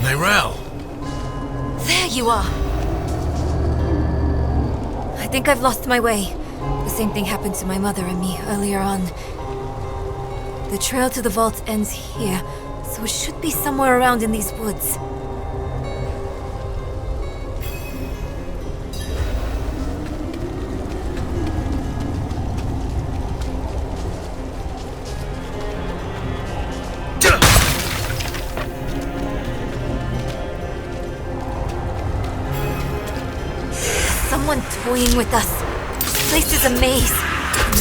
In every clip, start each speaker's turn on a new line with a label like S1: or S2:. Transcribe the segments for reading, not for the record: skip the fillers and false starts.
S1: Myrelle!
S2: There you are! I think I've lost my way. The same thing happened to my mother and me earlier on. The trail to the vault ends here, so it should be somewhere around in these woods. Someone toying with us. This place is a maze.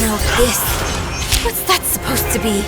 S2: Now this. What's that supposed to be?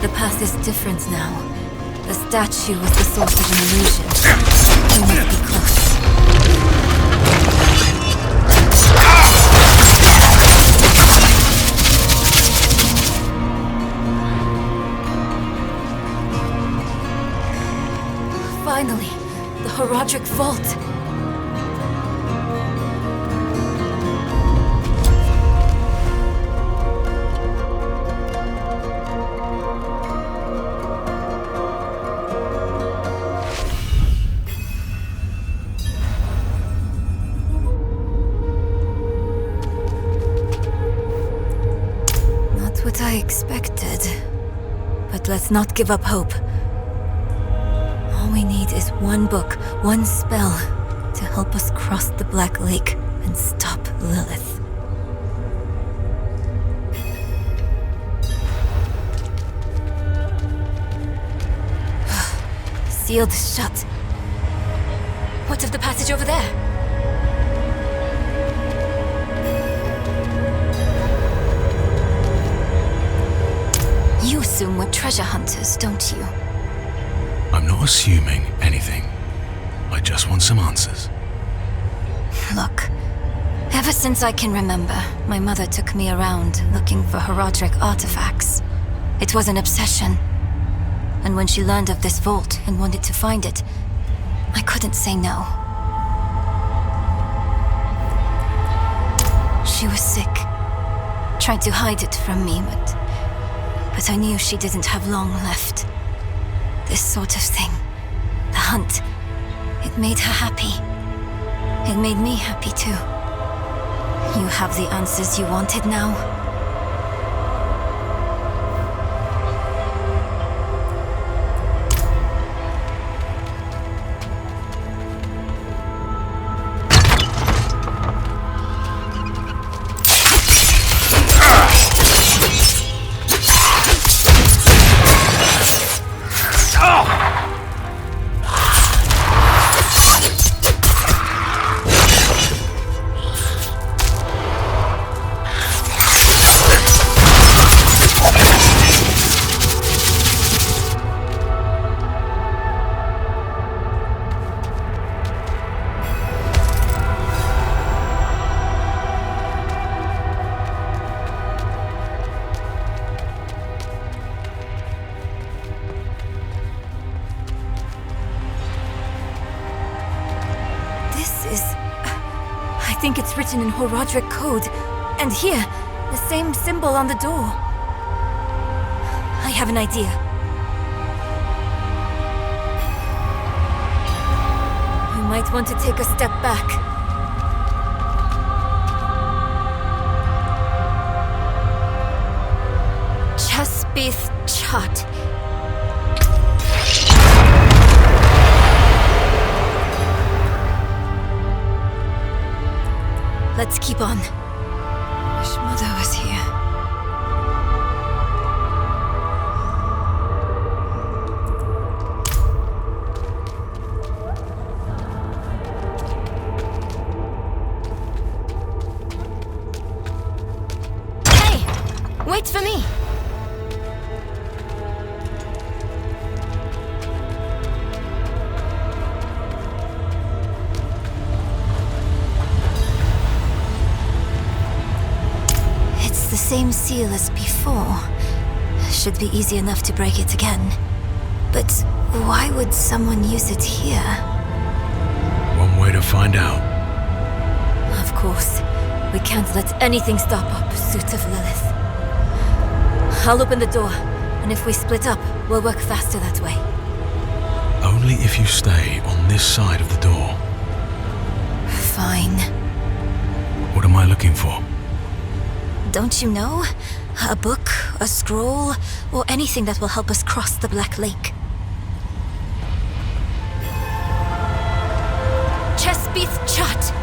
S2: The path is different now. The statue was the source of an illusion. We must be close. Finally, the Horadric Vault. What I expected. But let's not give up hope. All we need is one book, one spell, to help us cross the Black Lake and stop Lilith. Sealed shut. What of the passage over there? You assume we're treasure hunters, don't you?
S1: I'm not assuming anything. I just want some answers.
S2: Look, ever since I can remember, my mother took me around looking for Horadric artifacts. It was an obsession. And when she learned of this vault and wanted to find it, I couldn't say no. She was sick, tried to hide it from me, but I knew she didn't have long left. This sort of thing, the hunt, it made her happy. It made me happy too. You have the answers you wanted now? I think it's written in Horadric code. And here, the same symbol on the door. I have an idea. You might want to take a step back. heart. Let's keep on. Wish Mother was here. Hey! Wait for me! The same seal as before. Should be easy enough to break it again. But why would someone use it here?
S1: One way to find out.
S2: Of course. We can't let anything stop our pursuit of Lilith. I'll open the door, and if we split up, we'll work faster that way.
S1: Only if you stay on this side of the door.
S2: Fine.
S1: What am I looking for?
S2: Don't you know? A book, a scroll, or anything that will help us cross the Black Lake. Chespith Chut!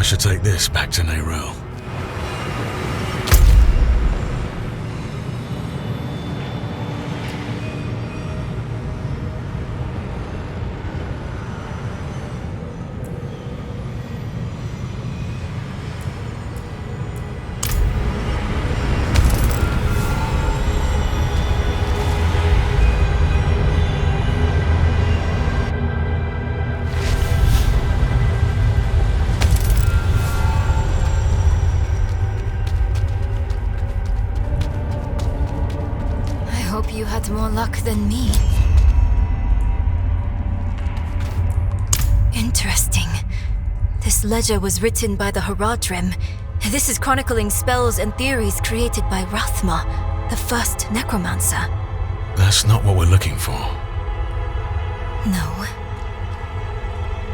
S1: should take this back to Neyril.
S2: You had more luck than me. Interesting. This ledger was written by the Haradrim. This is chronicling spells and theories created by Rathma, the first necromancer.
S1: That's not what we're looking for.
S2: No.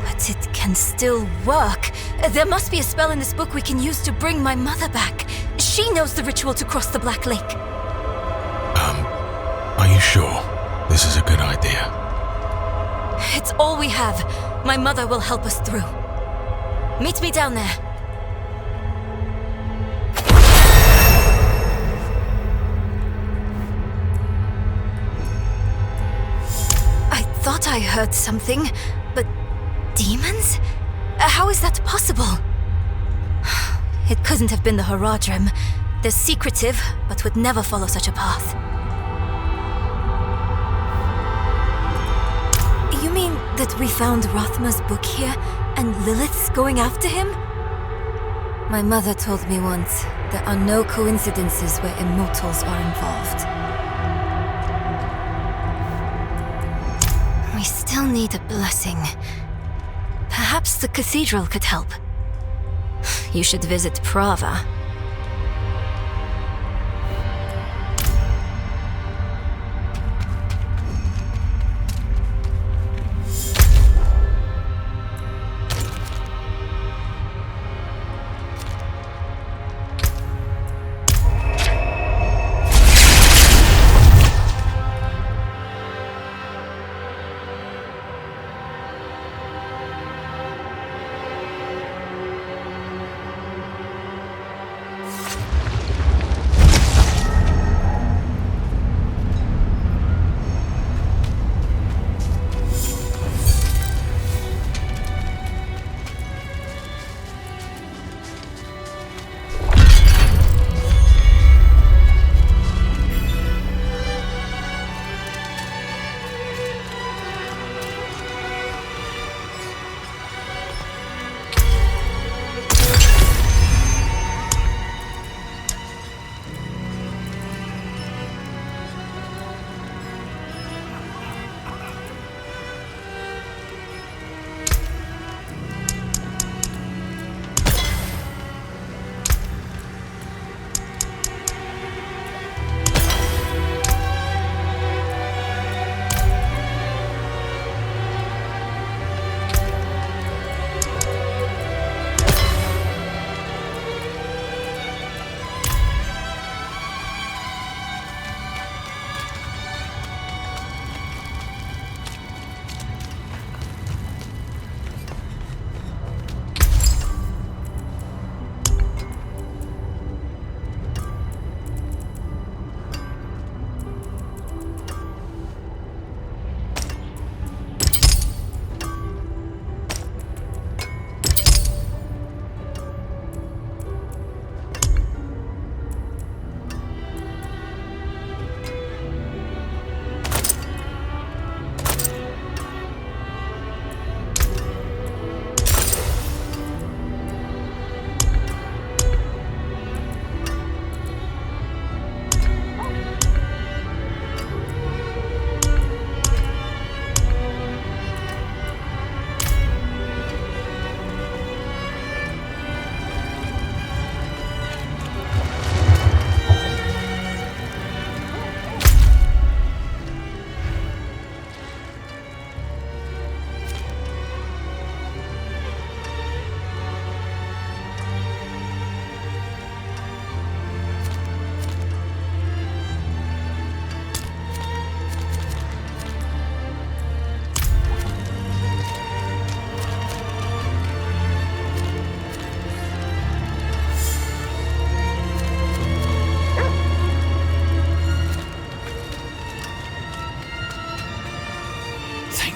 S2: But it can still work. There must be a spell in this book we can use to bring my mother back. She knows the ritual to cross the Black Lake.
S1: Are you sure this is a good idea?
S2: It's all we have. My mother will help us through. Meet me down there. I thought I heard something, but demons? How is that possible? It couldn't have been the Haradrim. They're secretive, but would never follow such a path. You mean that we found Rathma's book here, and Lilith's going after him? My mother told me once, there are no coincidences where immortals are involved. We still need a blessing. Perhaps the cathedral could help. You should visit Prava.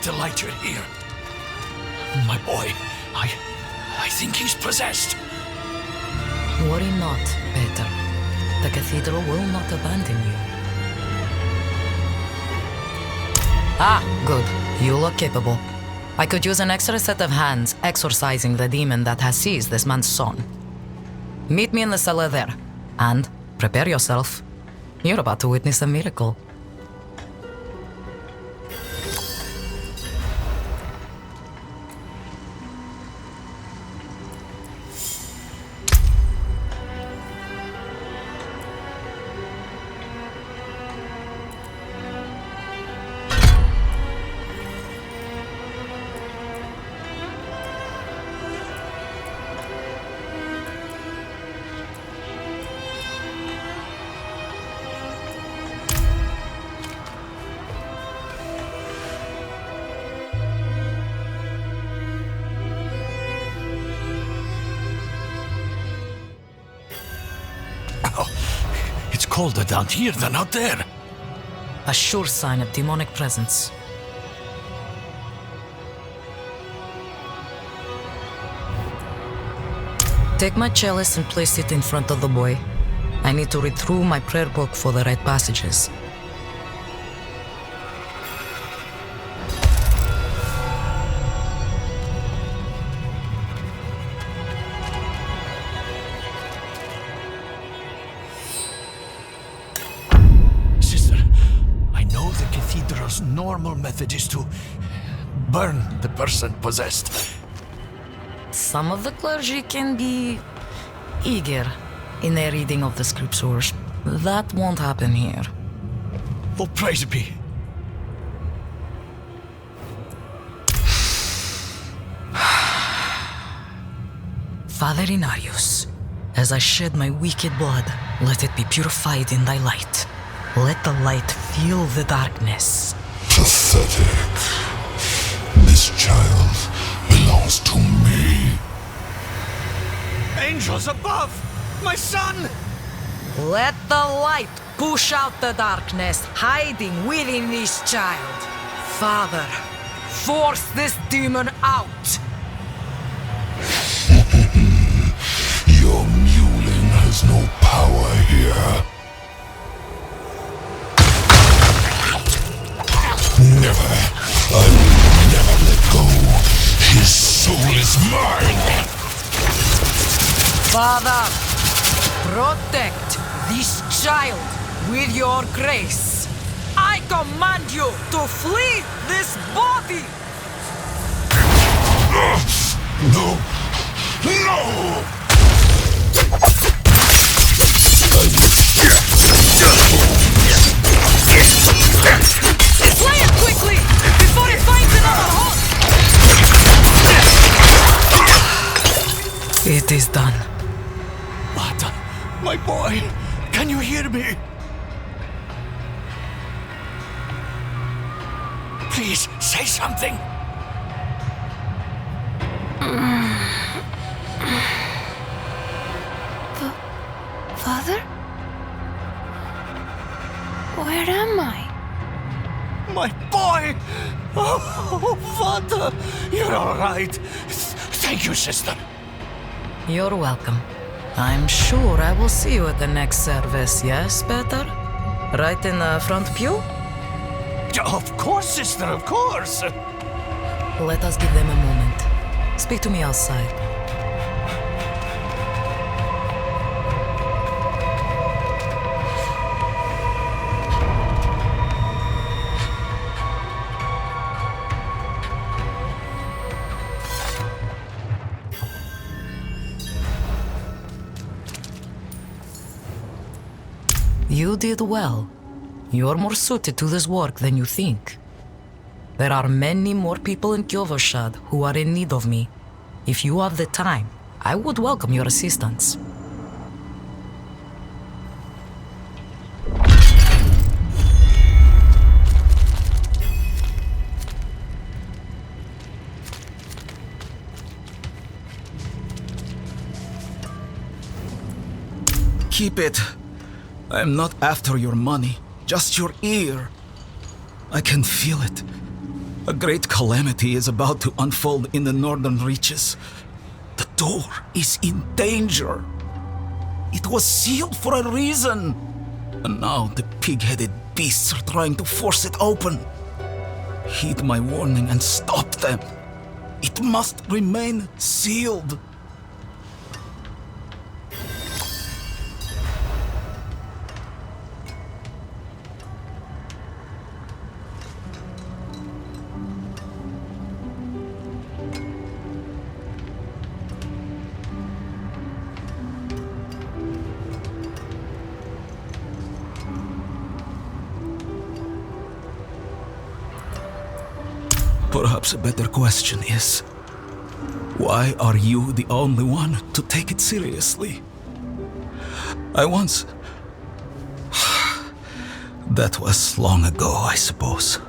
S3: delight you're here. My boy, I think he's possessed.
S4: Worry not, Peter. The cathedral will not abandon you. Ah, good. You look capable. I could use an extra set of hands exorcising the demon that has seized this man's son. Meet me in the cellar there, and prepare yourself. You're about to witness a miracle.
S3: Colder down here than out there.
S4: A sure sign of demonic presence. Take my chalice and place it in front of the boy. I need to read through my prayer book for the right passages.
S3: Normal method is to burn the person possessed.
S4: Some of the clergy can be eager in their reading of the scriptures. That won't happen here.
S3: Oh, praise be.
S4: Father Inarius, as I shed my wicked blood, let it be purified in thy light. Let the light fill the darkness.
S5: Pathetic. This child belongs to me.
S3: Angels above! My son!
S4: Let the light push out the darkness hiding within this child. Father, force this demon out.
S5: Your mewling has no power here. Never. I will never let go. His soul is mine.
S4: Father, protect this child with your grace. I command you to flee this body.
S5: No. No!
S4: Slay it quickly, before it finds another haunt! It is done.
S3: Mata, my boy, can you hear me? Please, say something.
S2: Father? Where am I?
S3: My boy! Oh, Father, you're all right. Thank you, sister.
S4: You're welcome. I'm sure I will see you at the next service, yes, Peter? Right in the front pew?
S3: Of course, sister, of course.
S4: Let us give them a moment. Speak to me outside. You did well. You're more suited to this work than you think. There are many more people in Kyovoshad who are in need of me. If you have the time, I would welcome your assistance.
S6: Keep it. I am not after your money, just your ear. I can feel it. A great calamity is about to unfold in the northern reaches. The door is in danger. It was sealed for a reason. And now the pig-headed beasts are trying to force it open. Heed my warning and stop them. It must remain sealed. Perhaps a better question is, why are you the only one to take it seriously? I once... That was long ago, I suppose.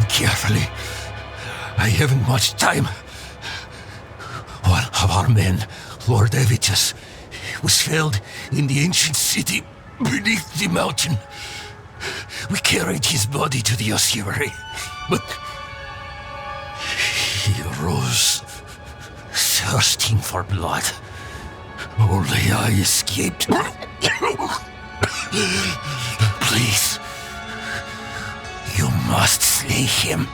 S5: Carefully. I haven't much time. One of our men, Lord Evitus, was felled in the ancient city beneath the mountain. We carried his body to the ossuary, but he rose, thirsting for blood. Only I escaped. Please. You must slay him.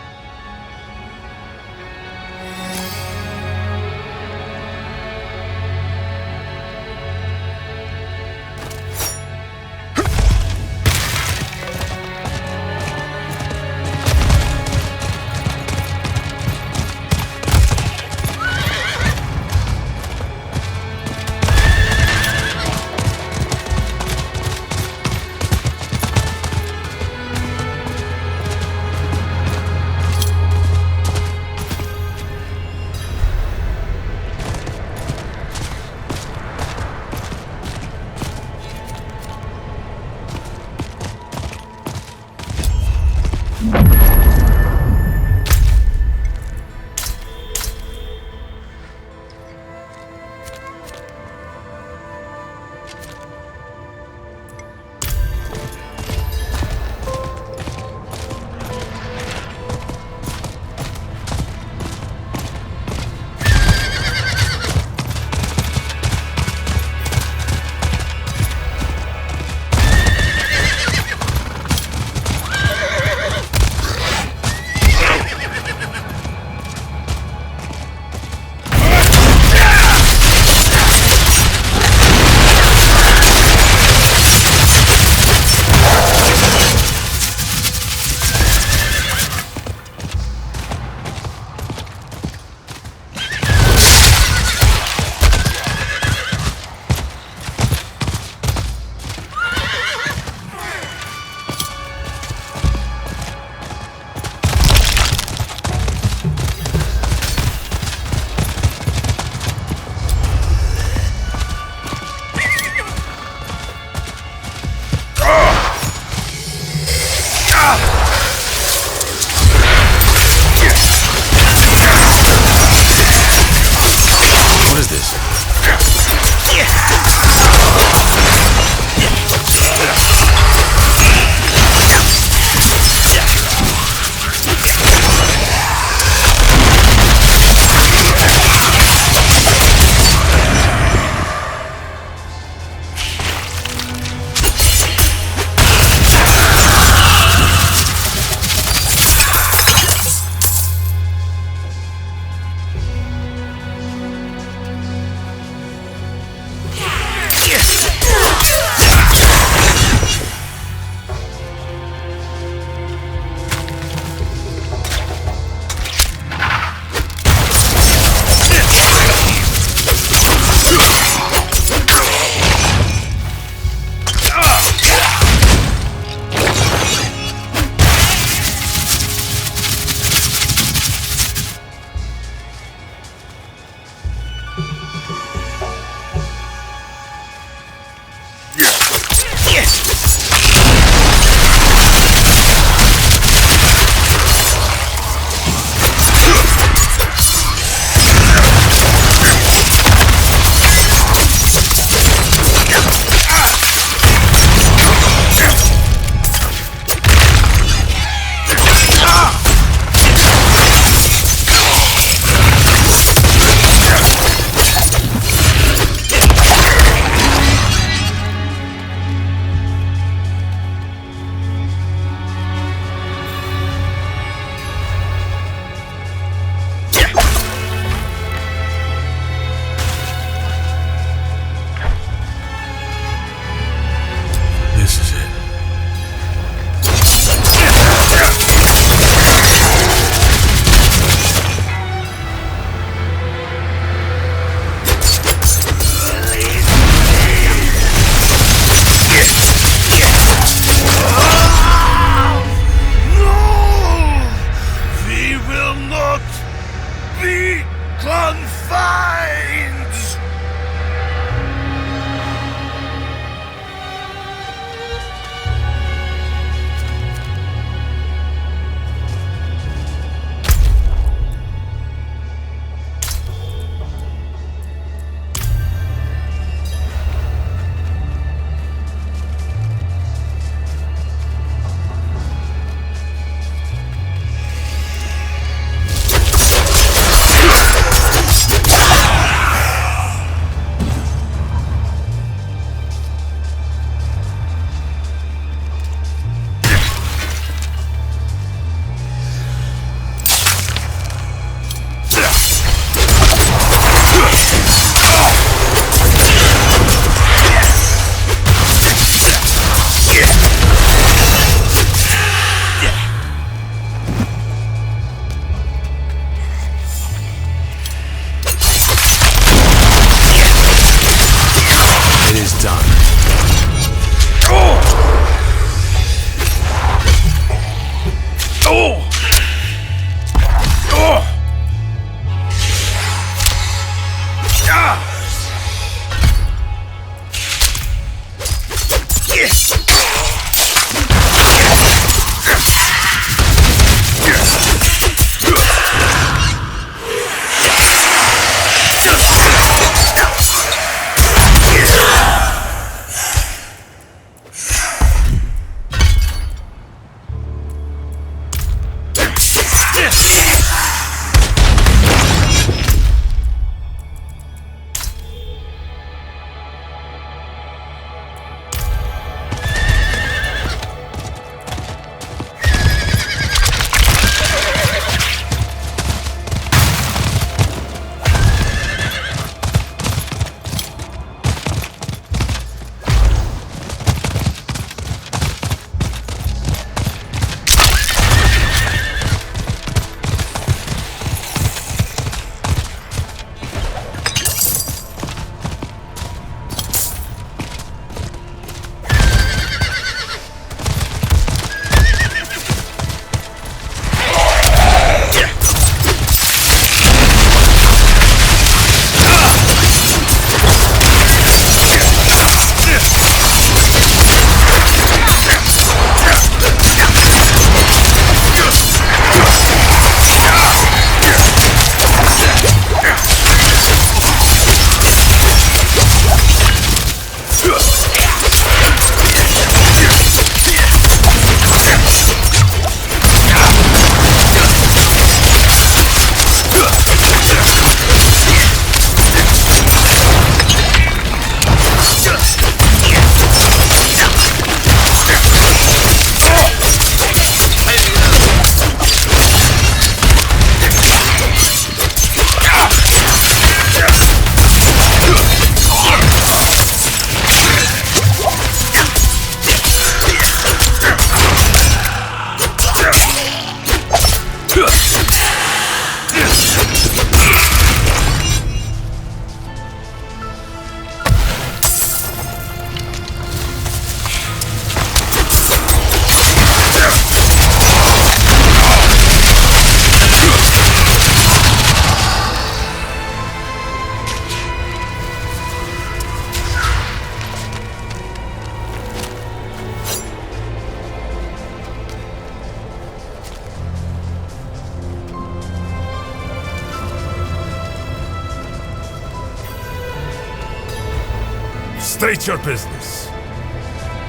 S1: State your business.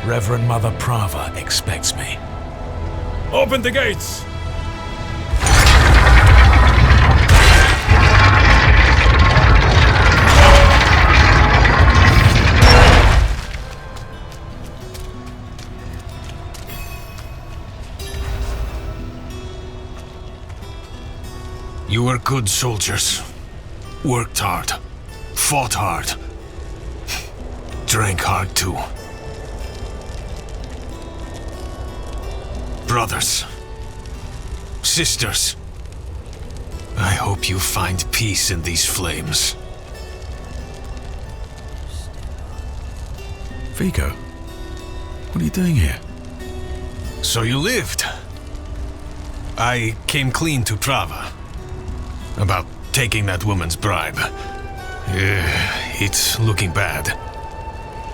S1: Reverend Mother Prava expects me. Open the gates!
S5: You were good soldiers. Worked hard. Fought hard. Drank hard too. Brothers. Sisters. I hope you find peace in these flames.
S1: Vigo, what are you doing here?
S5: So you lived. I came clean to Prava. About taking that woman's bribe. It's looking bad.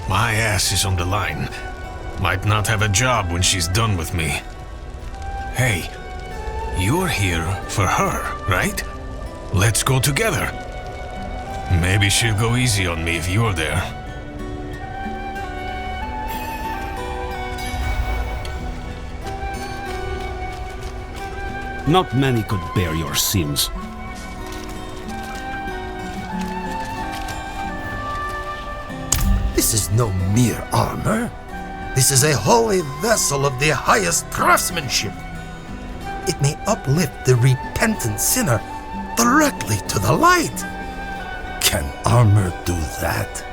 S5: My ass is on the line. Might not have a job when she's done with me. Hey, you're here for her, right? Let's go together. Maybe she'll go easy on me if you're there.
S7: Not many could bear your sins.
S8: This is no mere armor. This is a holy vessel of the highest craftsmanship. It may uplift the repentant sinner directly to the light. Can armor do that?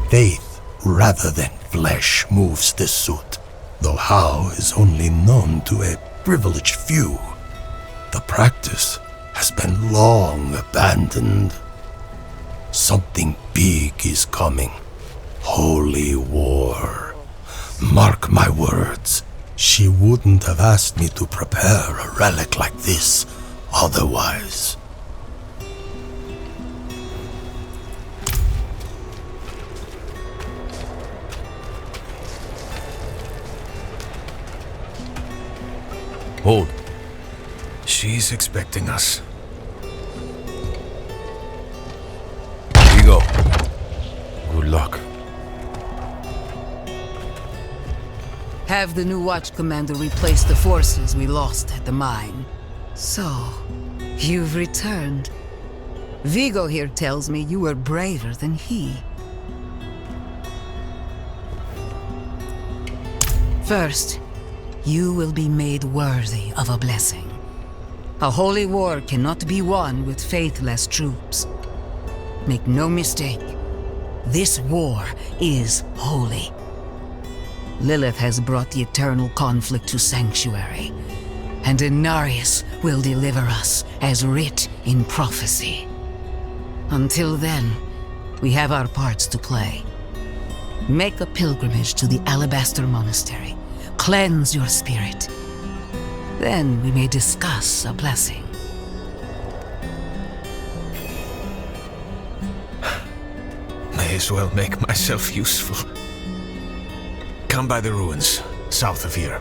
S8: Faith rather than flesh moves this suit, though how is only known to a privileged few. The practice has been long abandoned. Something big is coming. Holy war. Mark my words. She wouldn't have asked me to prepare a relic like this otherwise.
S5: Hold. She's expecting us.
S8: Go. Good luck.
S9: Have the new watch commander replace the forces we lost at the mine. So, you've returned. Vigo here tells me you were braver than he. First, you will be made worthy of a blessing. A holy war cannot be won with faithless troops. Make no mistake, this war is holy. Lilith has brought the eternal conflict to Sanctuary, and Inarius will deliver us as writ in prophecy. Until then, we have our parts to play. Make a pilgrimage to the Alabaster Monastery. Cleanse your spirit. Then we may discuss a blessing.
S5: May as well make myself useful. Come by the ruins, south of here.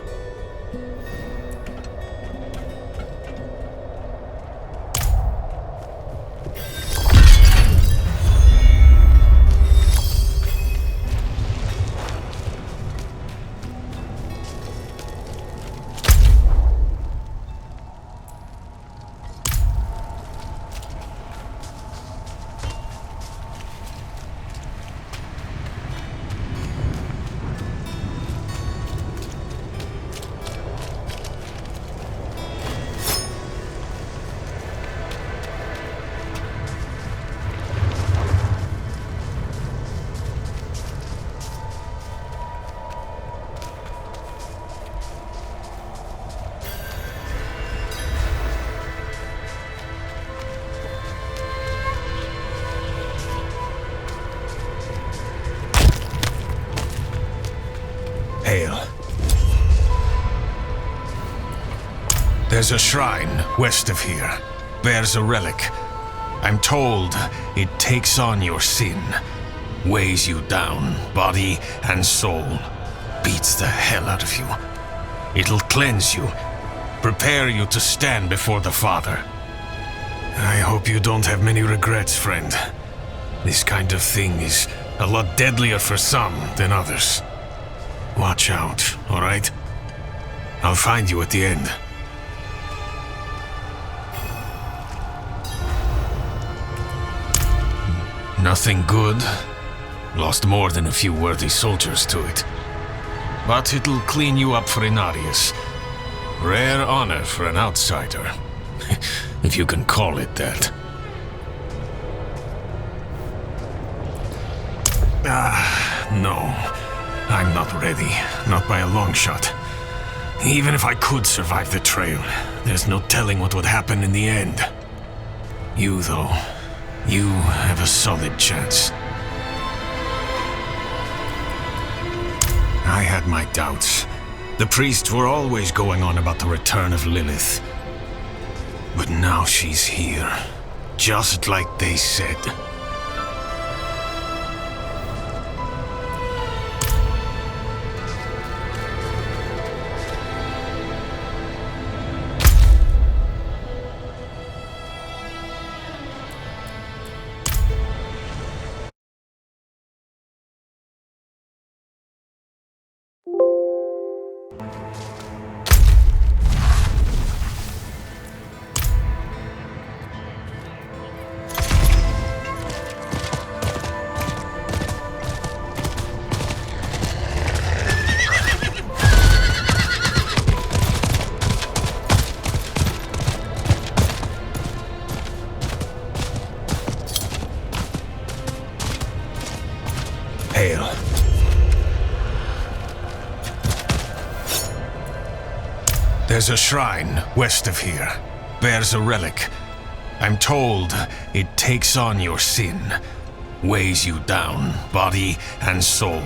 S5: Hail. There's a shrine west of here. Bears a relic. I'm told it takes on your sin. Weighs you down, body and soul. Beats the hell out of you. It'll cleanse you. Prepare you to stand before the Father.
S1: I hope you don't have many regrets, friend. This kind of thing is a lot deadlier for some than others. Watch out, alright? I'll find you at the end. Nothing good. Lost more than a few worthy soldiers to it. But it'll clean you up for Inarius. Rare honor for an outsider. If you can call it that. No. I'm not ready. Not by a long shot. Even if I could survive the trail, there's no telling what would happen in the end. You, though, you have a solid chance. I had my doubts. The priests were always going on about the return of Lilith. But now she's here, just like they said. Hail. There's a shrine west of here. Bears a relic. I'm told it takes on your sin. Weighs you down, body and soul.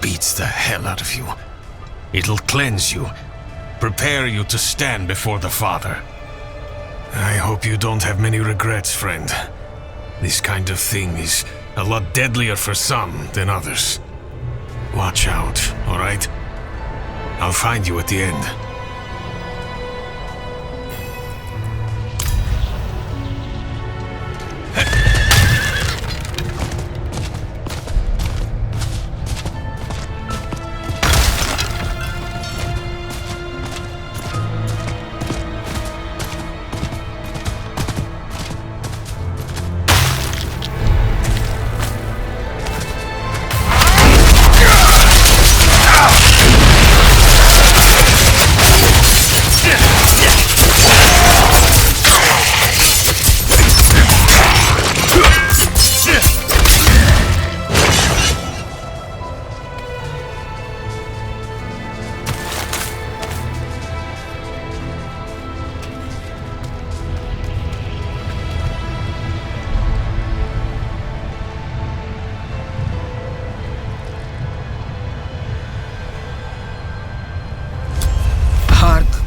S1: Beats the hell out of you. It'll cleanse you. Prepare you to stand before the Father. I hope you don't have many regrets, friend. This kind of thing is a lot deadlier for some than others. Watch out, alright? I'll find you at the end.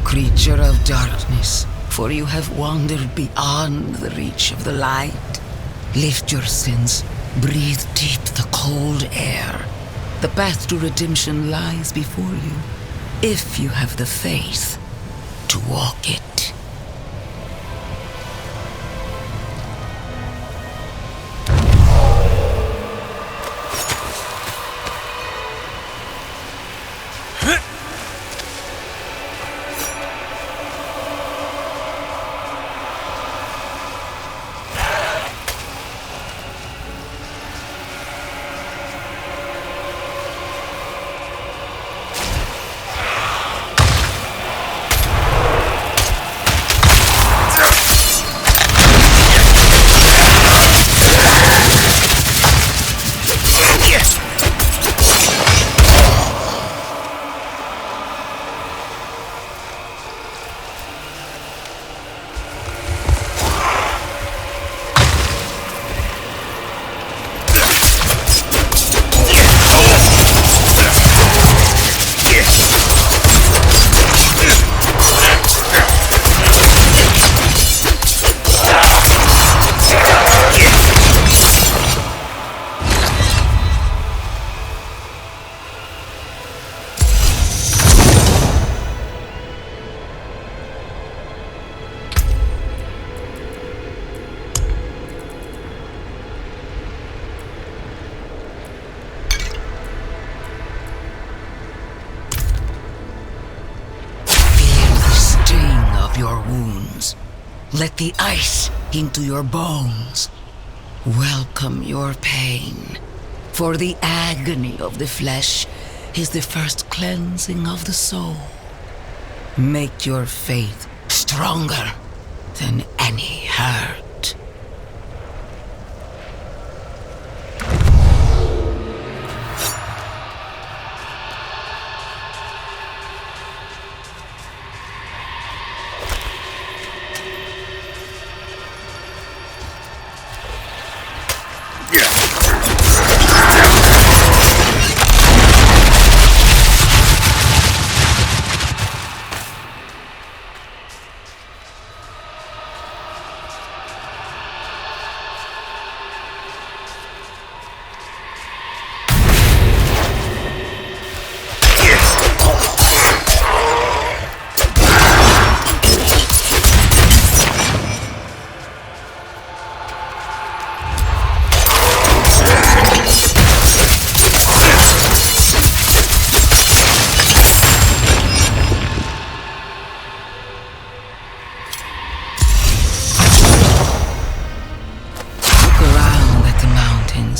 S9: Creature of darkness, for you have wandered beyond the reach of the light. Lift your sins, breathe deep the cold air. The path to redemption lies before you, if you have the faith to walk it. Let the ice into your bones. Welcome your pain. For the agony of the flesh is the first cleansing of the soul. Make your faith stronger than any hurt.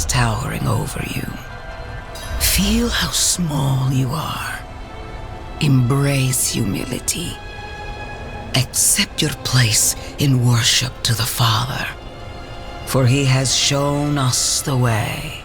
S9: Towering over you. Feel how small you are. Embrace humility. Accept your place in worship to the Father, for He has shown us the way.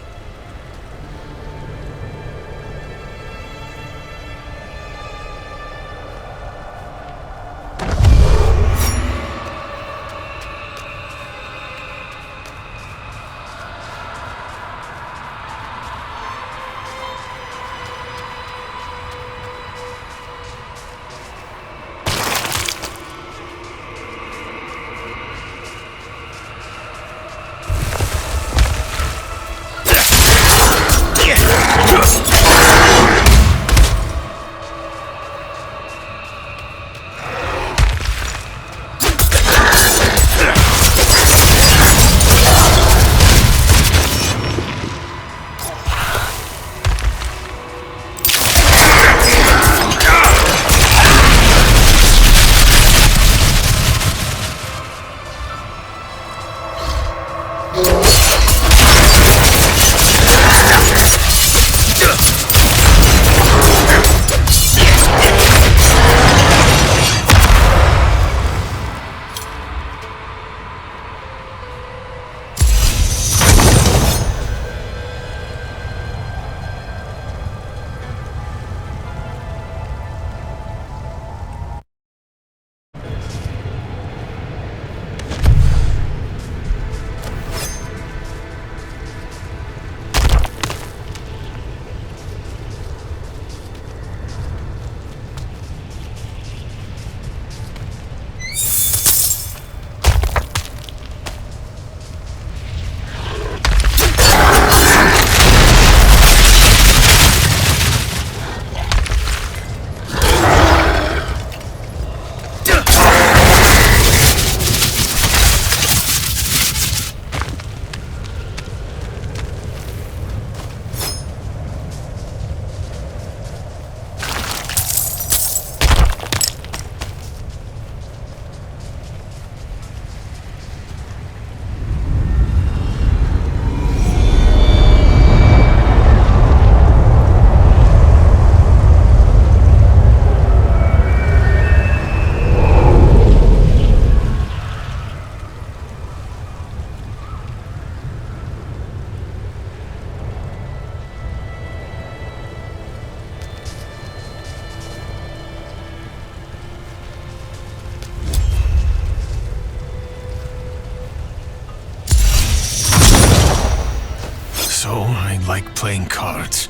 S1: So, I like playing cards.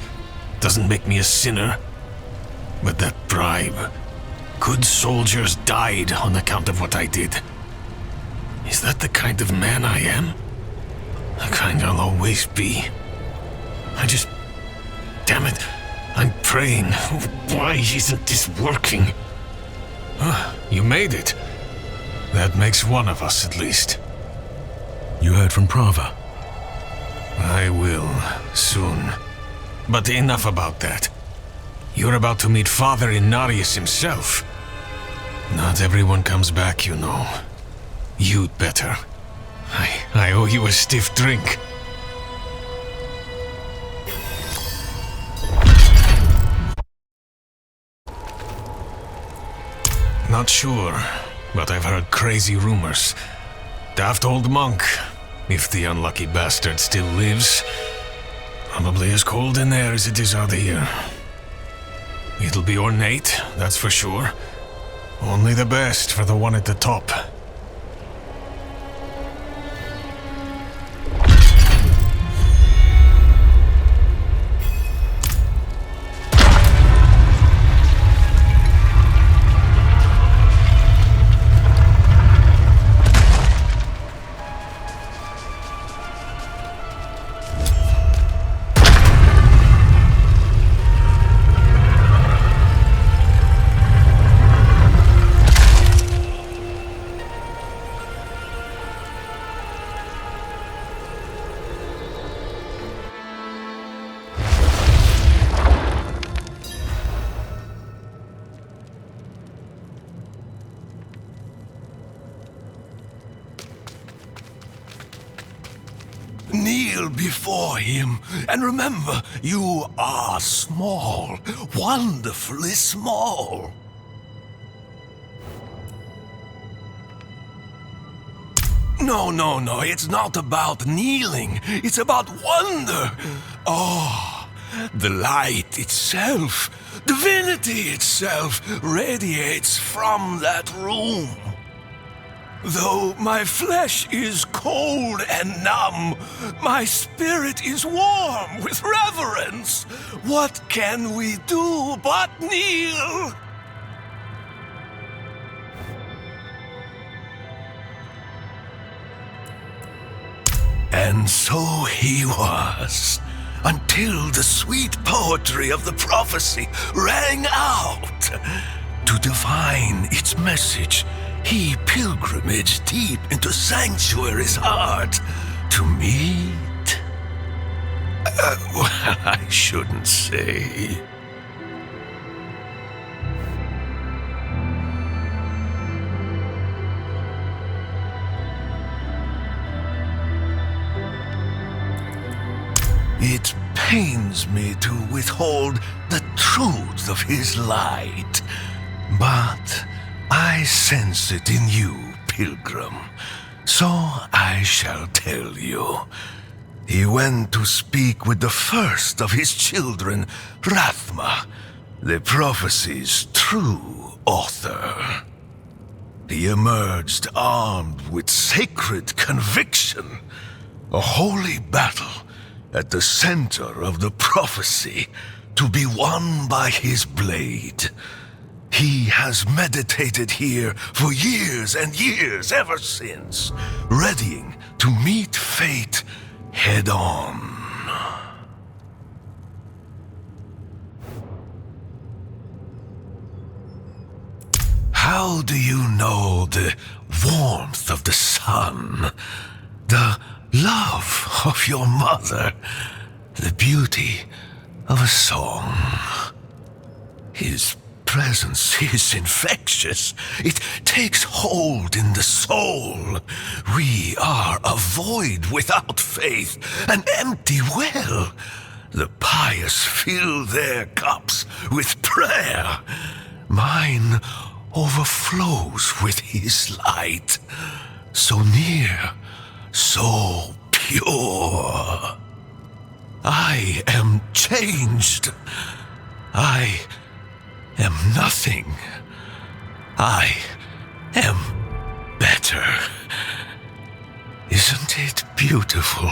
S1: Doesn't make me a sinner. But that bribe... Good soldiers died on account of what I did. Is that the kind of man I am? The kind I'll always be. I just... Damn it. I'm praying. Why isn't this working? You made it. That makes one of us at least.
S7: You heard from Prava?
S1: I will, soon. But enough about that. You're about to meet Father Inarius himself. Not everyone comes back, you know. You'd better. I owe you a stiff drink. Not sure, but I've heard crazy rumors. Daft old monk, if the unlucky bastard still lives. Probably as cold in there as it is out here. It'll be ornate, that's for sure. Only the best for the one at the top.
S5: Kneel before him, and remember, you are small, wonderfully small. No, it's not about kneeling, it's about wonder. Oh, the light itself, divinity itself, radiates from that room. Though my flesh is cold and numb, my spirit is warm with reverence. What can we do but kneel? And so he was, until the sweet poetry of the prophecy rang out. To divine its message, he pilgrimaged deep into Sanctuary's heart to meet... well, I shouldn't say. It pains me to withhold the truth of his light, but I sense it in you, pilgrim, so I shall tell you. He went to speak with the first of his children, Rathma, the prophecy's true author. He emerged armed with sacred conviction, a holy battle at the center of the prophecy, to be won by his blade. He has meditated here for years and years ever since, readying to meet fate head on. How do you know the warmth of the sun, the love of your mother, the beauty of a song? His presence is infectious. It takes hold in the soul. We are a void without faith, an empty well. The pious fill their cups with prayer. Mine overflows with his light. So near, so pure. I am changed. I am nothing. I am better. Isn't it beautiful?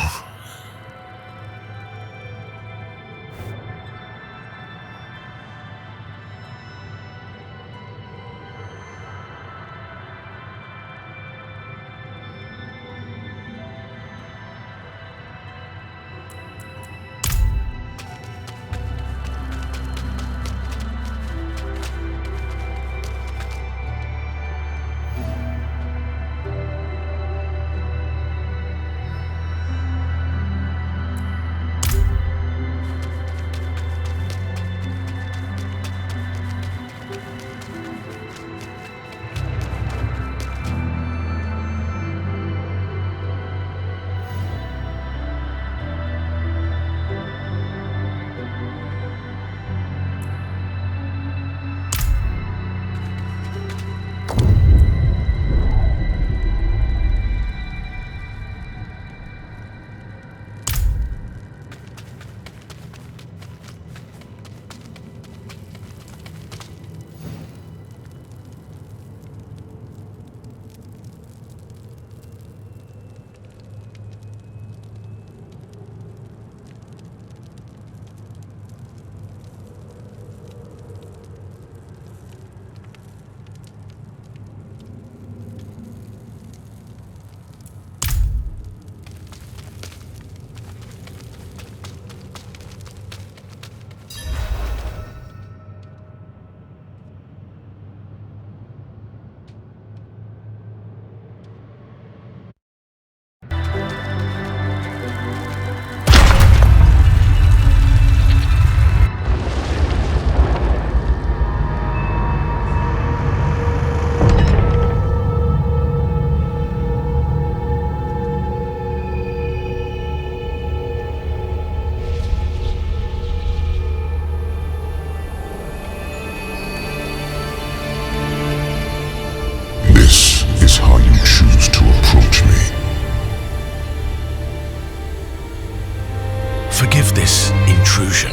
S7: forgive this intrusion,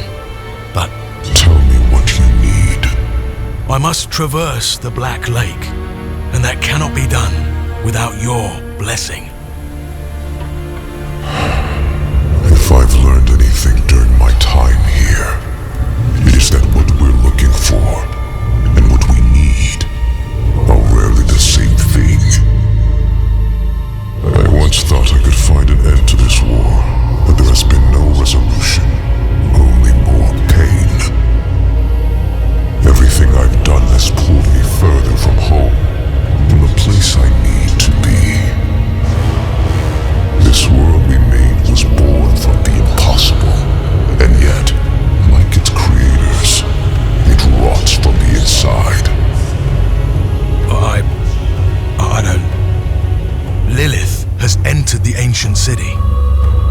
S7: but
S10: Tell me what you need.
S7: I must traverse the Black Lake, and that cannot be done without your blessing.
S10: If I've learned anything during my time here, it is that what we're looking for and what we need are rarely the same thing. I once thought I could find an end to this war, but there has been no resolution, only more pain. Everything I've done has pulled me further from home, from the place I need to be. This world we made was born from the impossible, and yet, like its creators, it rots from the inside.
S7: I don't... Lilith has entered the ancient city.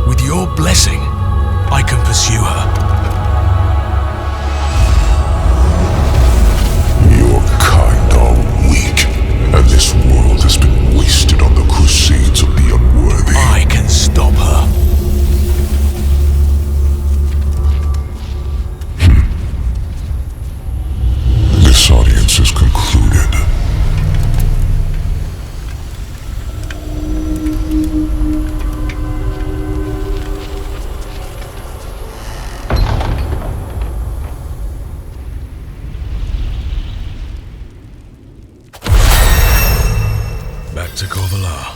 S7: With your blessing, I can pursue her.
S10: Your kind are weak, and this world has been wasted on the crusades of the unworthy.
S7: I can stop her.
S10: This audience is concluded.
S7: Back to Corvalar.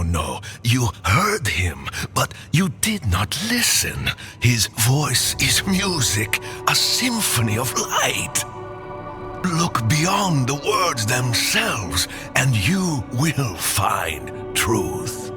S5: No. You heard him, but you did not listen. His voice is music, a symphony of light. Look beyond the words themselves, and you will find truth.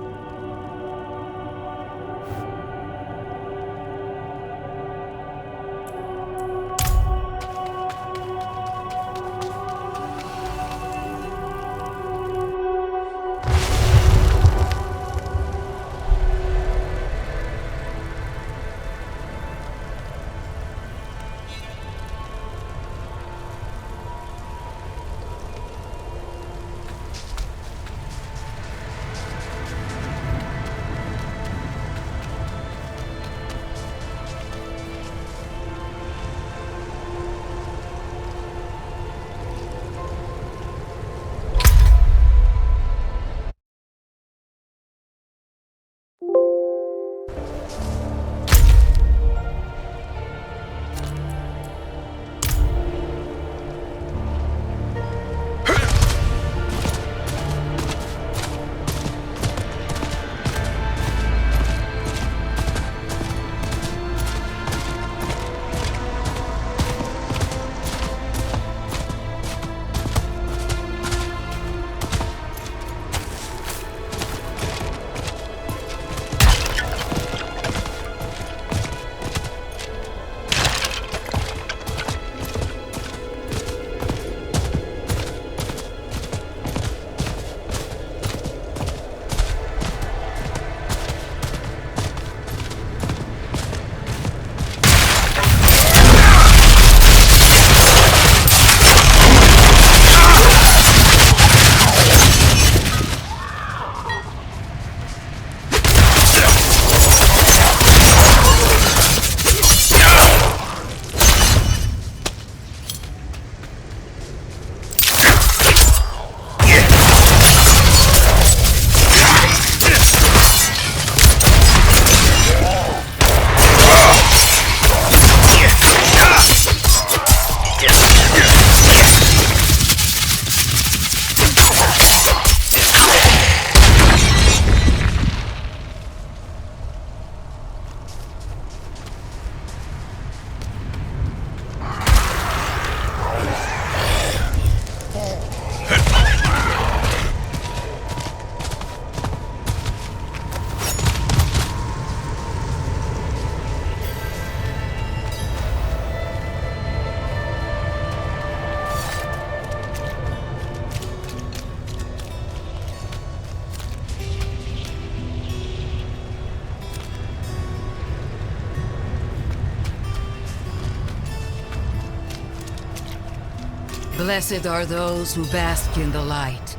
S9: Blessed are those who bask in the light.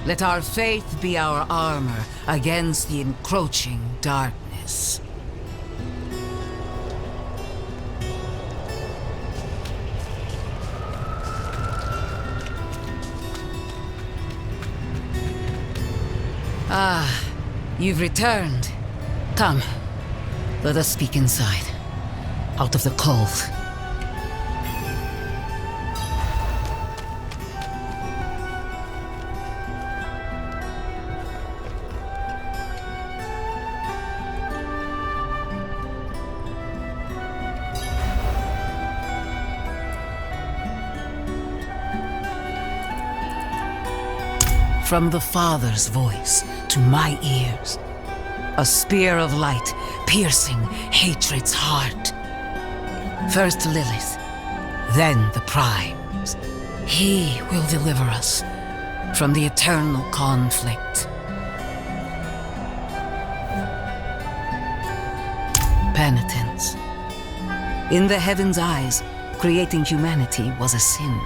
S9: Let our faith be our armor against the encroaching darkness. Ah, you've returned. Come, let us speak inside, out of the cold. From the Father's voice to my ears, a spear of light piercing hatred's heart. First Lilith, then the Primes. He will deliver us from the eternal conflict. Penitence. In the heavens' eyes, creating humanity was a sin.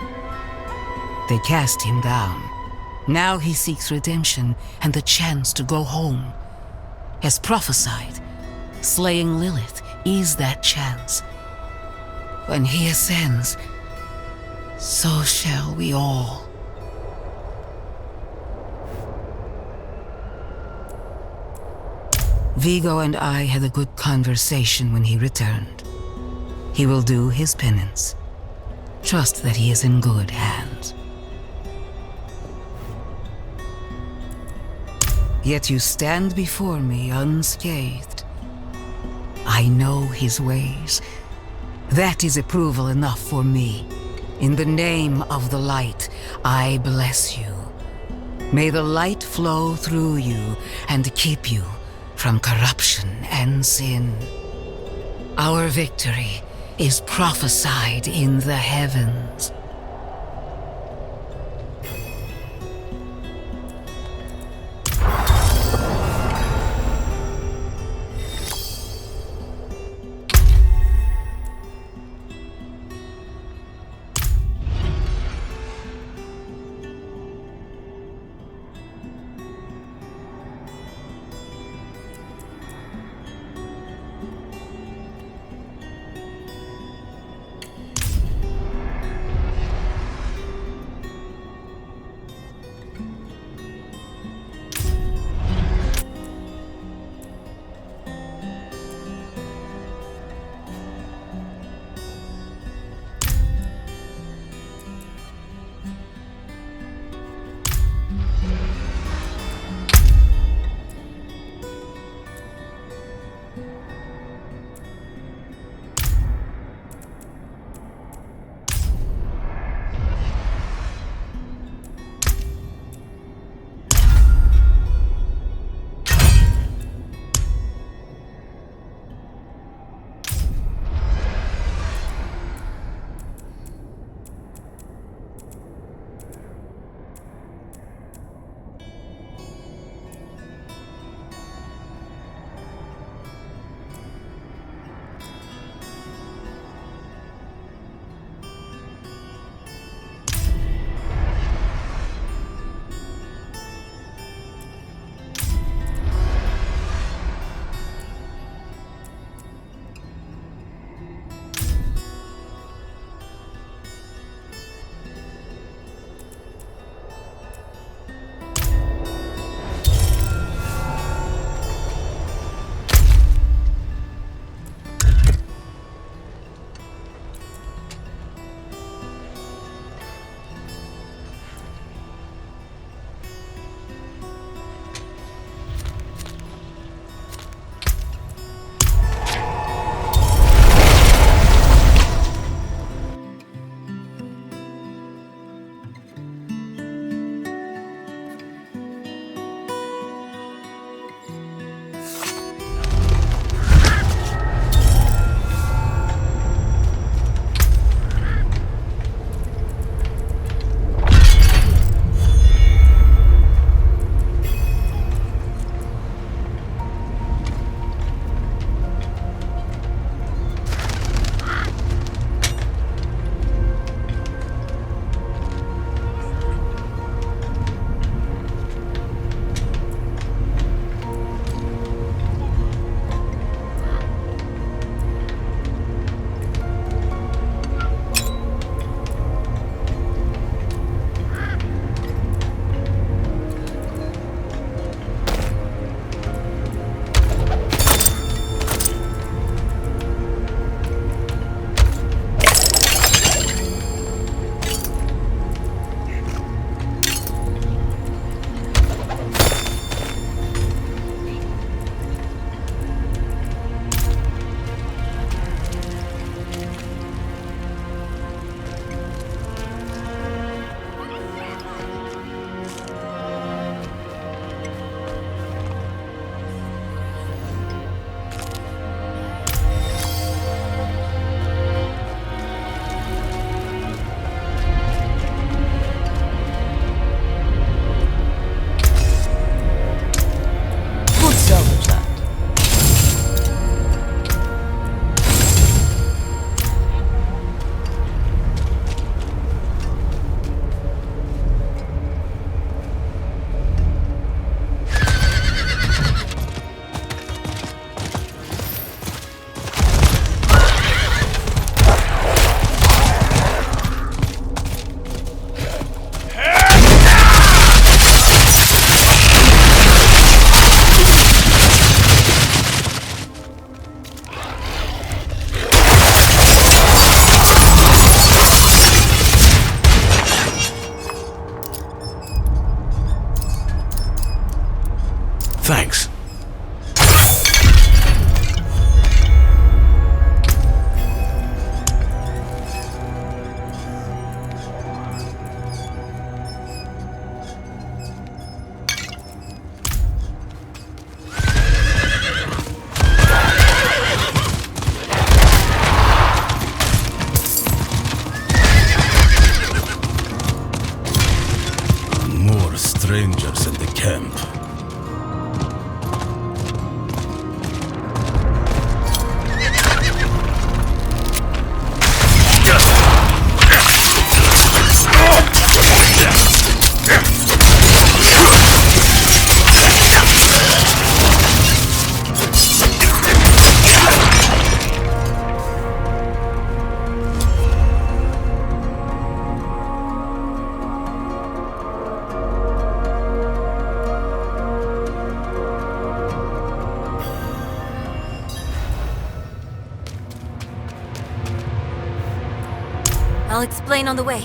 S9: They cast him down. Now he seeks redemption and the chance to go home. As prophesied, slaying Lilith is that chance. When he ascends, so shall we all. Vigo and I had a good conversation when he returned. He will do his penance. Trust that he is in good hands. Yet you stand before me unscathed. I know his ways. That is approval enough for me. In the name of the light, I bless you. May the light flow through you and keep you from corruption and sin. Our victory is prophesied in the heavens.
S2: I'll explain on the way.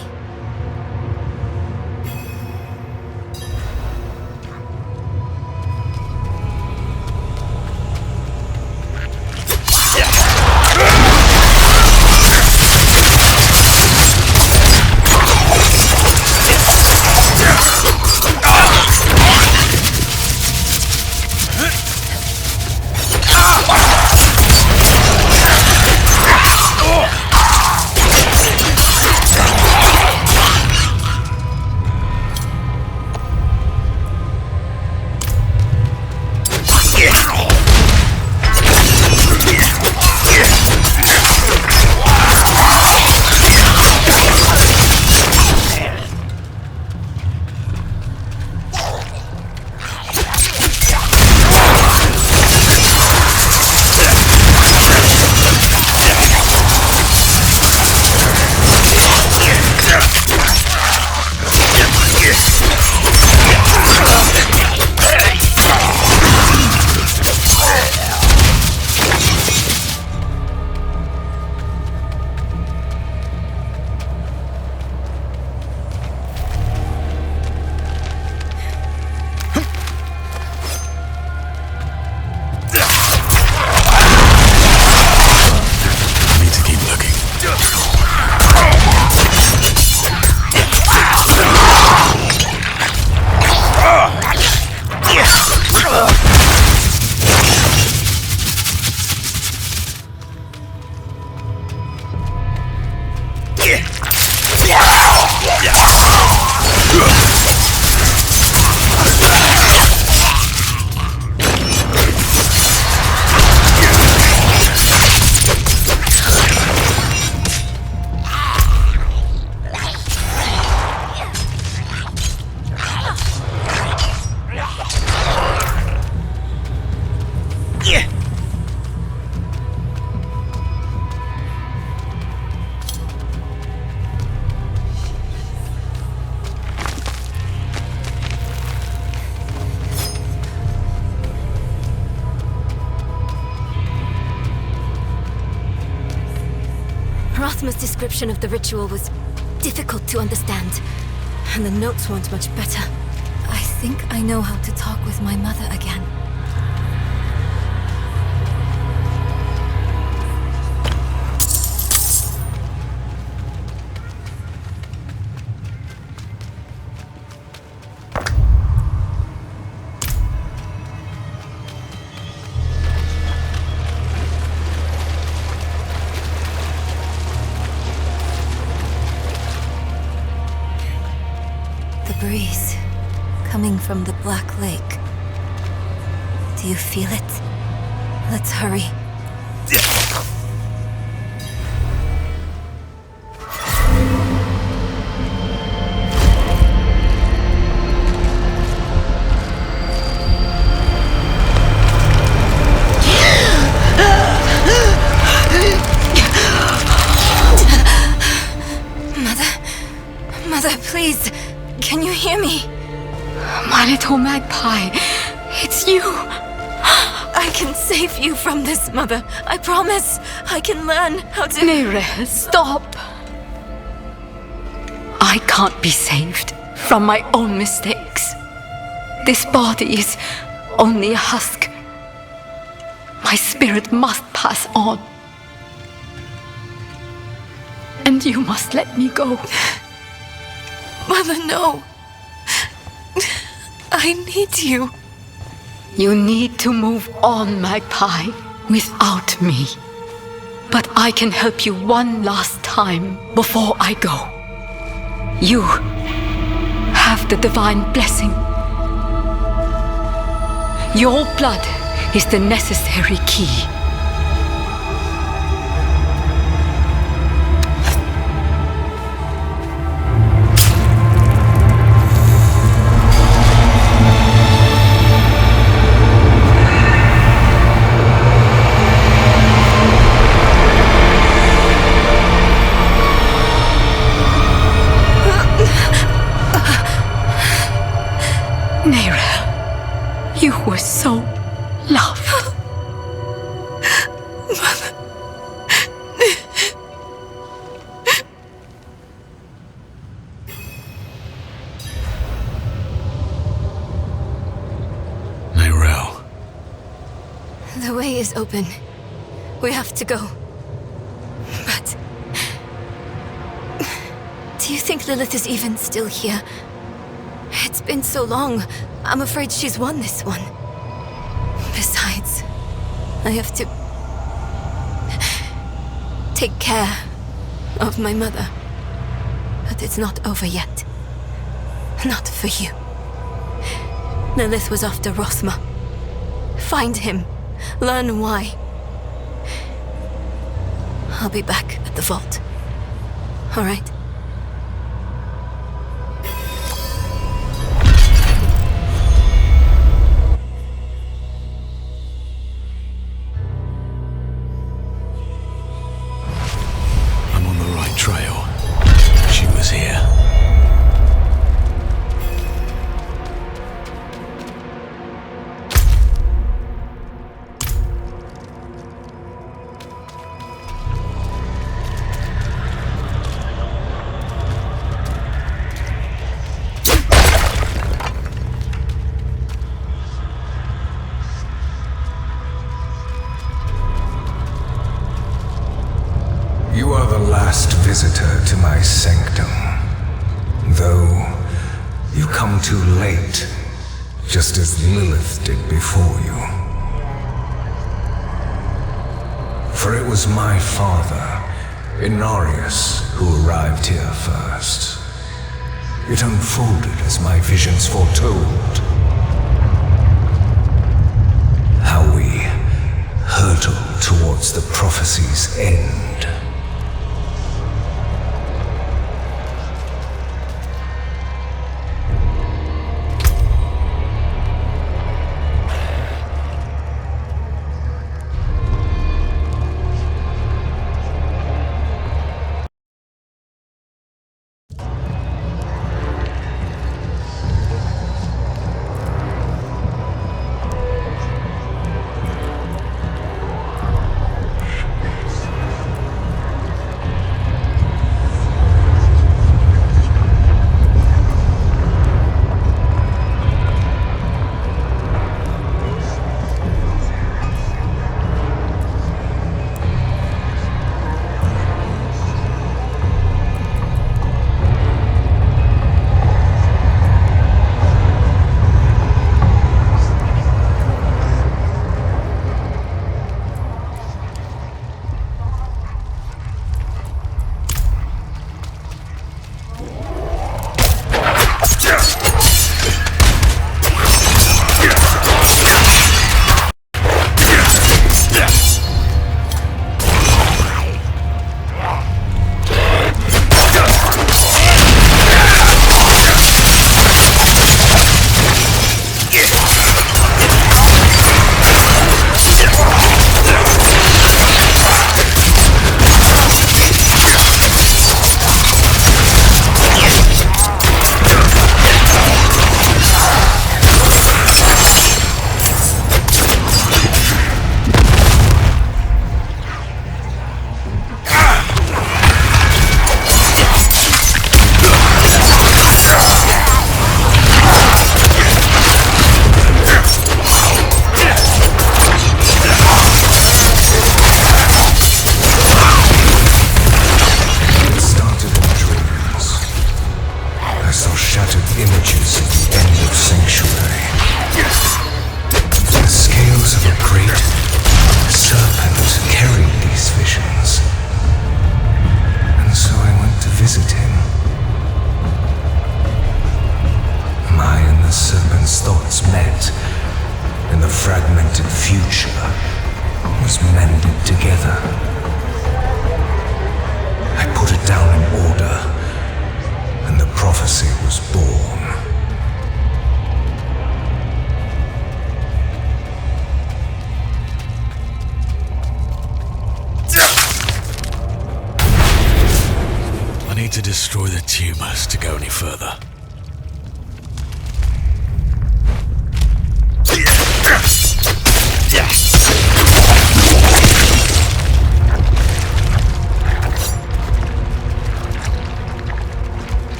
S2: Rothma's description of the ritual was difficult to understand, and the notes weren't much better. I think I know how to talk with my mother again. The breeze coming from the Black Lake. Do you feel it? Let's hurry. Mother, please. Can you hear me?
S11: My little magpie, it's you.
S2: I can save you from this, Mother. I promise. I can learn how to...
S11: Neyrelle, stop. I can't be saved from my own mistakes. This body is only a husk. My spirit must pass on. And you must let me go.
S2: Mother, no. I need you.
S11: You need to move on, Magpie, without me. But I can help you one last time before I go. You have the divine blessing. Your blood is the necessary key. Neyrelle, you were so loved.
S2: is open. We have to go. But... do you think Lilith is even still here? It's been so long. I'm afraid she's won this one. Besides, I have to... take care of my mother. But it's not over yet. Not for you. Lilith was after Rothma. Find him. Learn why. I'll be back at the vault. All right?
S7: I'm on the right trail. She was here.
S12: You are the last visitor to my sanctum. Though, you come too late, just as Lilith did before you. For it was my father, Inarius, who arrived here first. It unfolded as my visions foretold. How we hurtle towards the prophecy's end. fragmented future was mended together. I put it down in order, and the prophecy was born.
S7: I need to destroy the tumors to go any further.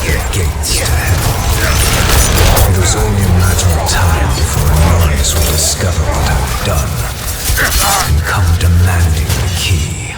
S12: the gates to hell. It was only a matter of time before Honorius would discover what I've done and come demanding the key.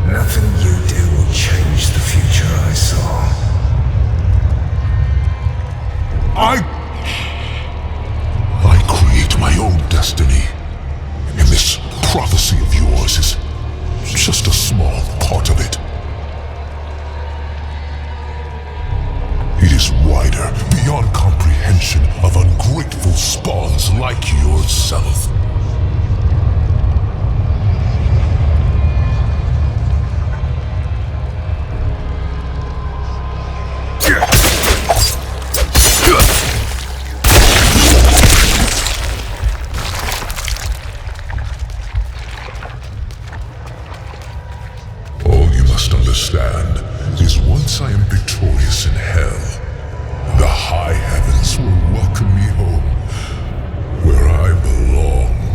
S12: Nothing you do will change the future I saw.
S10: I create my own destiny. And this prophecy of yours is just a small part of it. It is wider, beyond comprehension of ungrateful spawns like yourself. Understand is once I am victorious in hell, the high heavens will welcome me home, where I belong.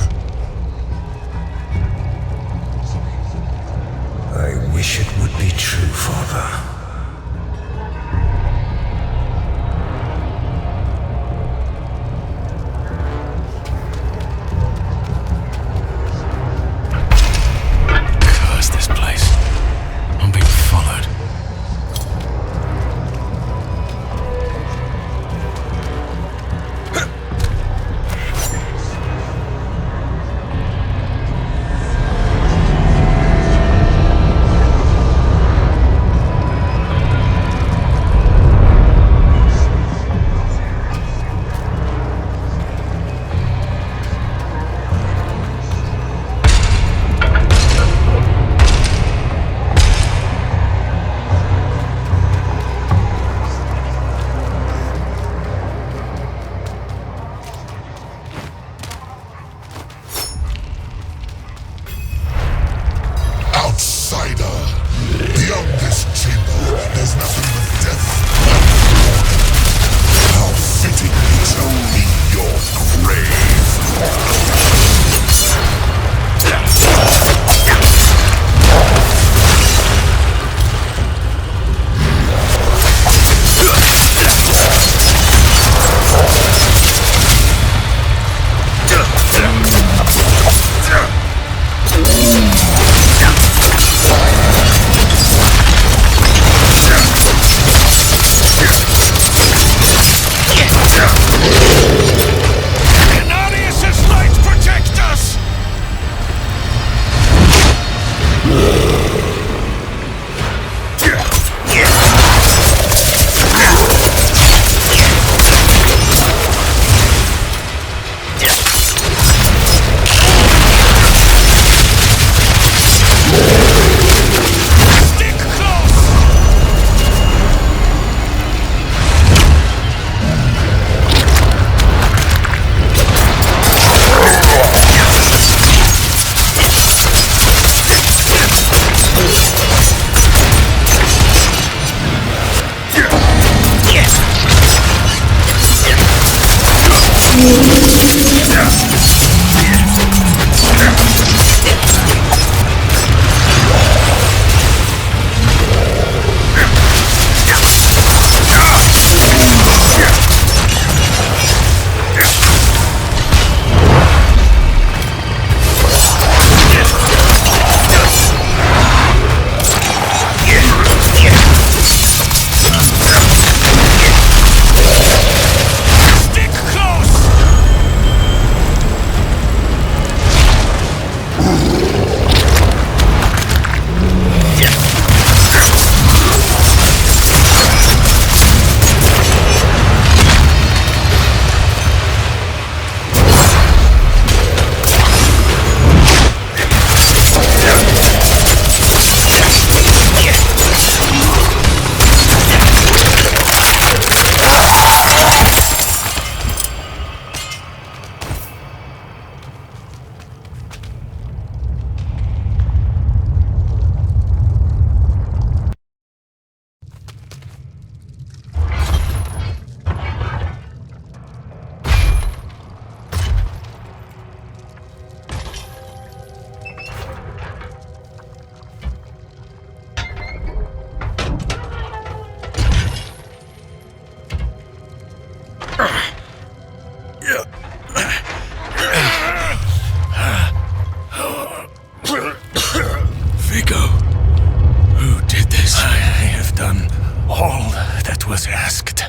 S1: was asked.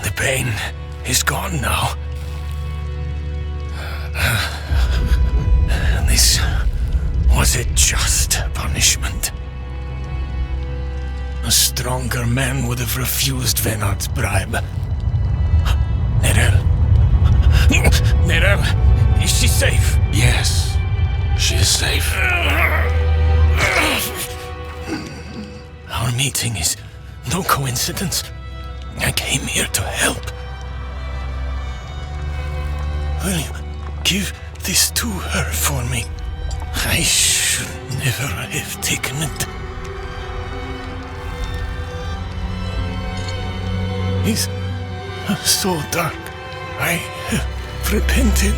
S1: The pain is gone now. This was a just punishment. A stronger man would have refused Venard's bribe. Nerel. Nerel, is she safe?
S7: Yes, she is safe.
S1: Our meeting is no coincidence. I came here to help. Will you give this to her for me? I should never have taken it. It's so dark. I have repented.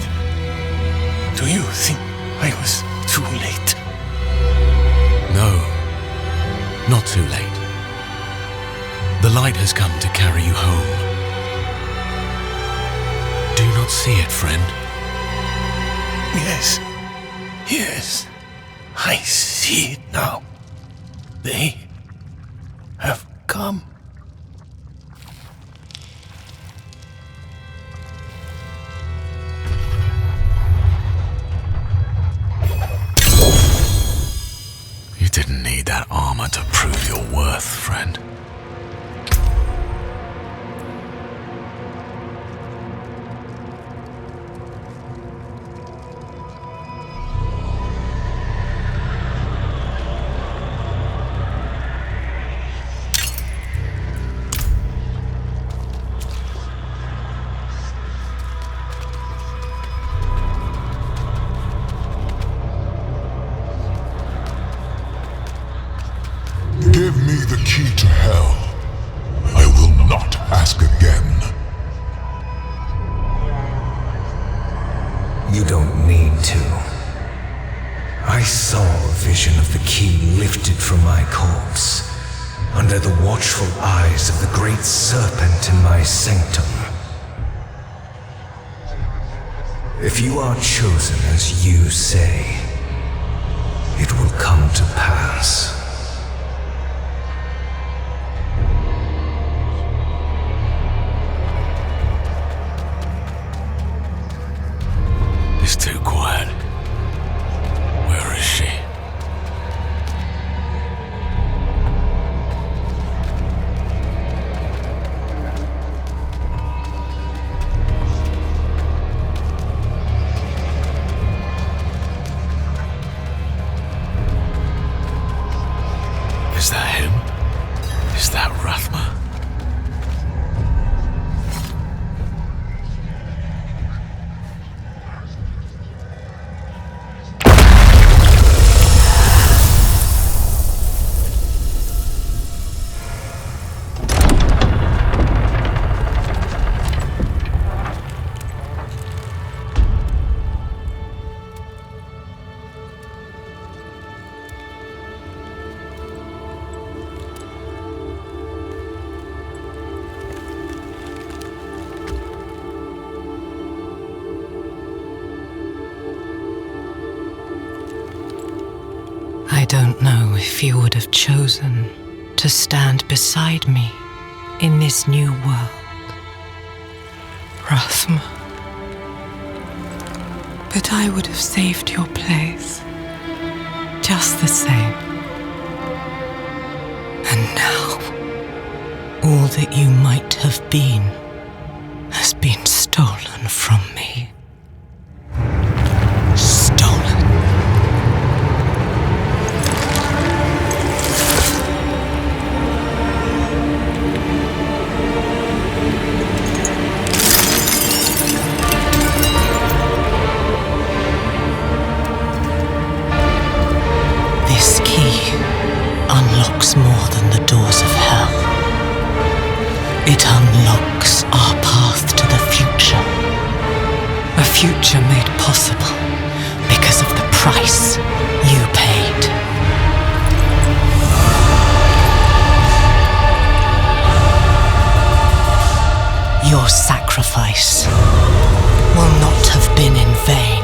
S1: Do you think I was too late?
S7: No, not too late. The light has come to carry you home. Do you not see it, friend?
S1: Yes. Yes. I see it now. They have come.
S7: You didn't need that armor to prove your worth, friend.
S10: Give me the key to hell. I will not ask again.
S12: You don't need to. I saw a vision of the key lifted from my corpse, under the watchful eyes of the great serpent in my sanctum. If you are chosen as you say, it will come to pass.
S7: It's too quiet. Where is she? Is that him? Is that Rathma?
S13: I don't know if you would have chosen to stand beside me in this new world, Rathma. But I would have saved your place, just the same. And now, all that you might have been has been stolen from me. Stolen. This key unlocks more than the doors of hell. It unlocks our path to the future. A future made possible because of the price you paid. Your sacrifice will not have been in vain.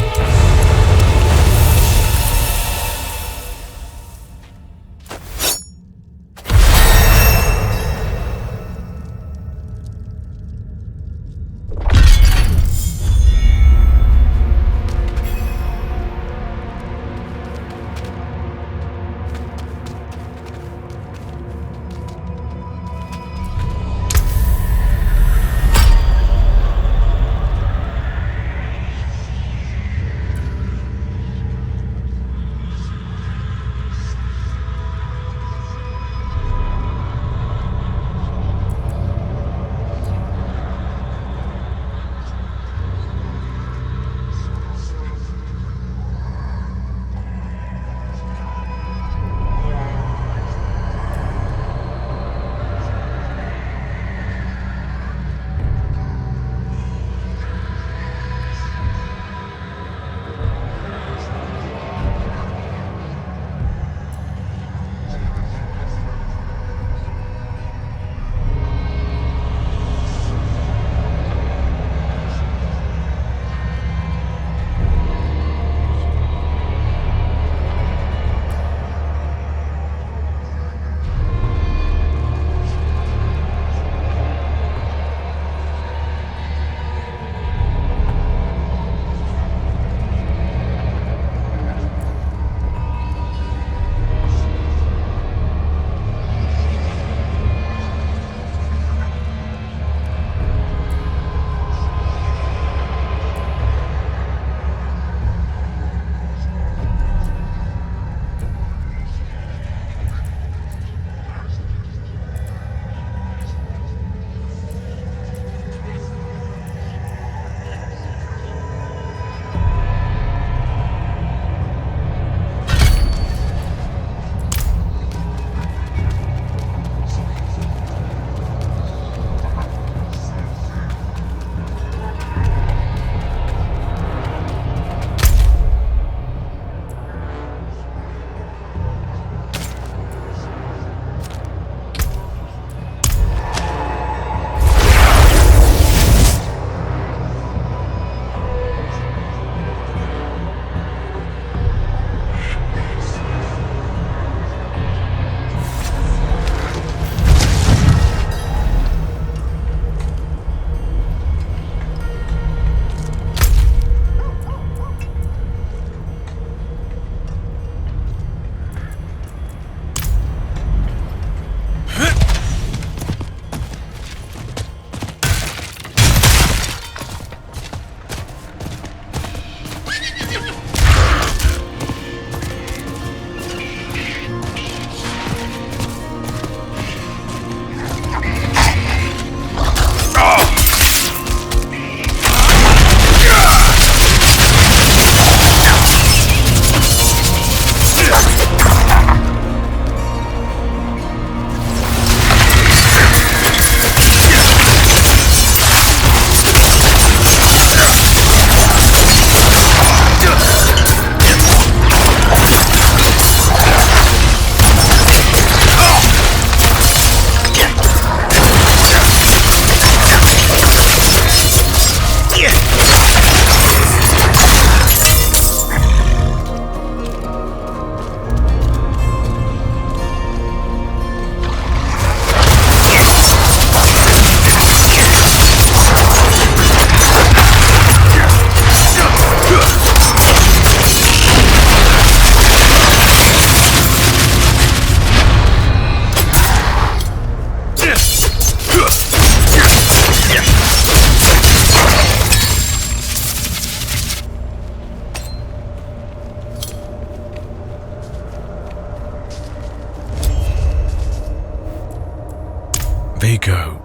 S7: Vigo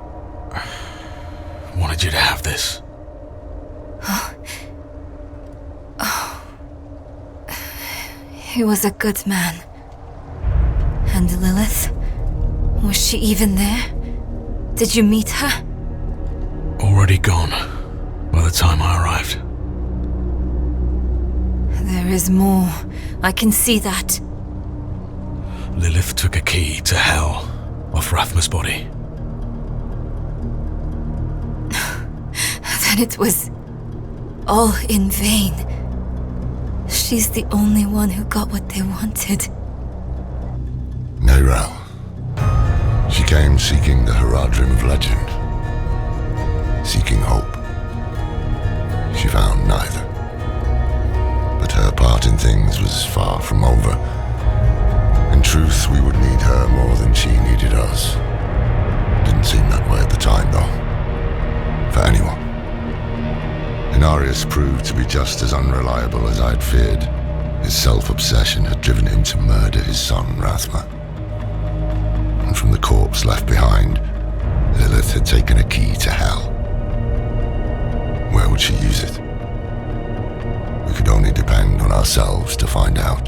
S7: wanted you to have this.
S2: He was a good man. And Lilith? Was she even there? Did you meet her?
S7: Already gone by the time I arrived.
S2: There is more. I can see that.
S7: Lilith took a key to hell off Rathma's body.
S2: Then it was all in vain. She's the only one who got what they wanted.
S10: Neyrel. She came seeking the Haradrim of legend. Seeking hope. She found neither. But her part in things was far from over. In truth, we would need her more than she needed us. Didn't seem that way at the time, though. For anyone. Inarius proved to be just as unreliable as I'd feared. His self-obsession had driven him to murder his son, Rathma. And from the corpse left behind, Lilith had taken a key to hell. Where would she use it? We could only depend on ourselves to find out.